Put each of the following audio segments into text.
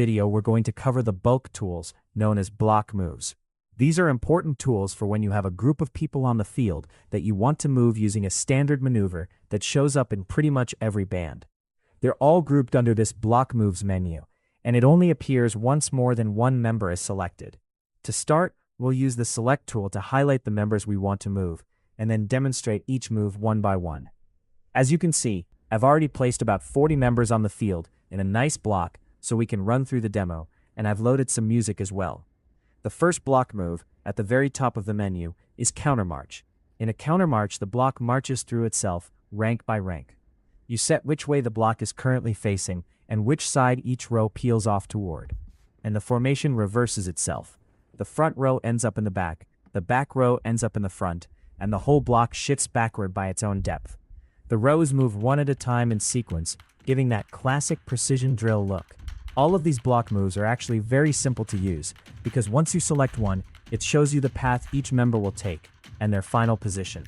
Video, we're going to cover the bulk tools known as block moves. These are important tools for when you have a group of people on the field that you want to move using a standard maneuver that shows up in pretty much every band. They're all grouped under this block moves menu, and it only appears once more than one member is selected. To start, we'll use the select tool to highlight the members we want to move, and then demonstrate each move one by one. As you can see, I've already placed about 40 members on the field in a nice block so we can run through the demo, and I've loaded some music as well. The first block move, at the very top of the menu, is counter march. In a counter march, the block marches through itself, rank by rank. You set which way the block is currently facing and which side each row peels off toward, and the formation reverses itself. The front row ends up in the back row ends up in the front, and the whole block shifts backward by its own depth. The rows move one at a time in sequence, giving that classic precision drill look. All of these block moves are actually very simple to use, because once you select one, it shows you the path each member will take, and their final position.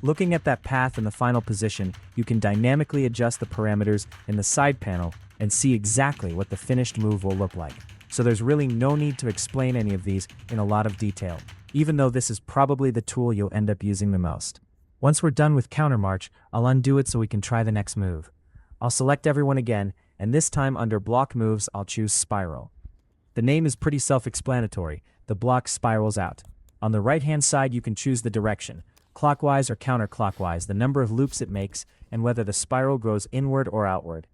Looking at that path and the final position, you can dynamically adjust the parameters in the side panel and see exactly what the finished move will look like. So there's really no need to explain any of these in a lot of detail, even though this is probably the tool you'll end up using the most. Once we're done with counter march, I'll undo it so we can try the next move. I'll select everyone again, and this time under block moves, I'll choose spiral. The name is pretty self-explanatory. The block spirals out. On the right-hand side, you can choose the direction, clockwise or counterclockwise, the number of loops it makes, and whether the spiral goes inward or outward.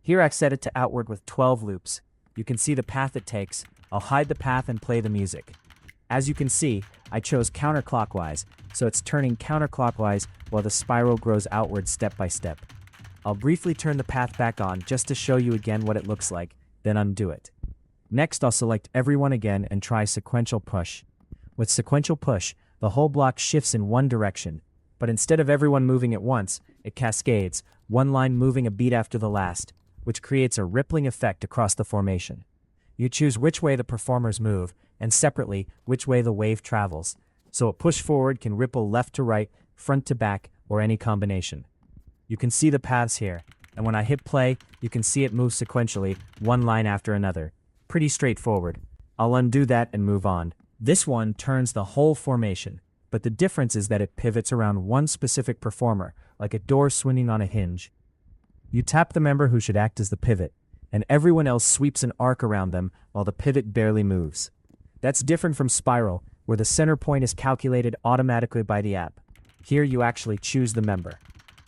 Here I've set it to outward with 12 loops. You can see the path it takes. I'll hide the path and play the music. As you can see, I chose counterclockwise, so it's turning counterclockwise while the spiral grows outward step by step. I'll briefly turn the path back on just to show you again what it looks like, then undo it. Next, I'll select everyone again and try sequential push. With sequential push, the whole block shifts in one direction, but instead of everyone moving at once, it cascades, one line moving a beat after the last, which creates a rippling effect across the formation. You choose which way the performers move, and separately, which way the wave travels, so a push forward can ripple left to right, front to back, or any combination. You can see the paths here, and when I hit play, you can see it move sequentially, one line after another. Pretty straightforward. I'll undo that and move on. This one turns the whole formation, but the difference is that it pivots around one specific performer, like a door swinging on a hinge. You tap the member who should act as the pivot, and everyone else sweeps an arc around them while the pivot barely moves. That's different from spiral, where the center point is calculated automatically by the app. Here you actually choose the member.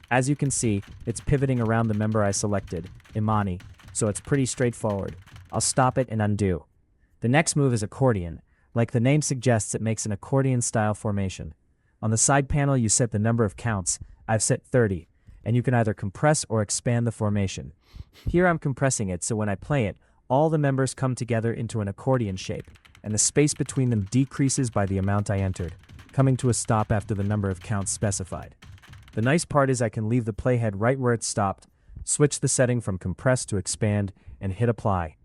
As you can see, it's pivoting around the member I selected, Imani, so it's pretty straightforward. I'll stop it and undo. The next move is accordion. Like the name suggests, it makes an accordion-style formation. On the side panel, you set the number of counts. I've set 30, and you can either compress or expand the formation. Here I'm compressing it, so when I play it, all the members come together into an accordion shape, and the space between them decreases by the amount I entered, coming to a stop after the number of counts specified. The nice part is I can leave the playhead right where it stopped, switch the setting from compress to expand, and hit apply.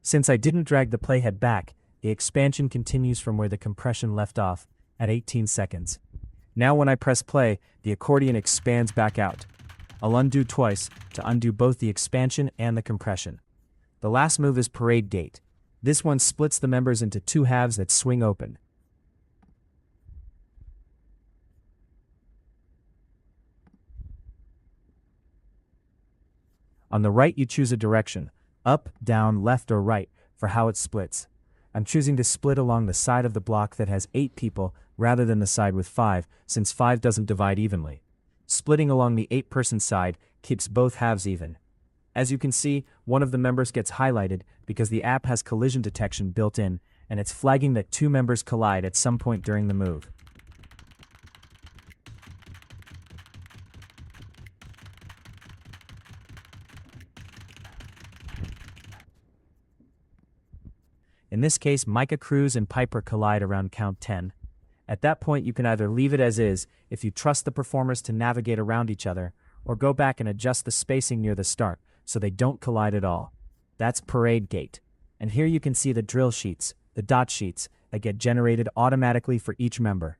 Since I didn't drag the playhead back, the expansion continues from where the compression left off, at 18 seconds. Now when I press play, the accordion expands back out. I'll undo twice to undo both the expansion and the compression. The last move is parade gate. This one splits the members into two halves that swing open. On the right, you choose a direction, up, down, left, or right, for how it splits. I'm choosing to split along the side of the block that has 8 people rather than the side with 5, since 5 doesn't divide evenly. Splitting along the 8-person side keeps both halves even. As you can see, one of the members gets highlighted because the app has collision detection built in, and it's flagging that 2 members collide at some point during the move. In this case, Micah Cruz and Piper collide around count 10. At that point, you can either leave it as is if you trust the performers to navigate around each other, or go back and adjust the spacing near the start so they don't collide at all. That's parade gate. And here you can see the drill sheets, the dot sheets, that get generated automatically for each member.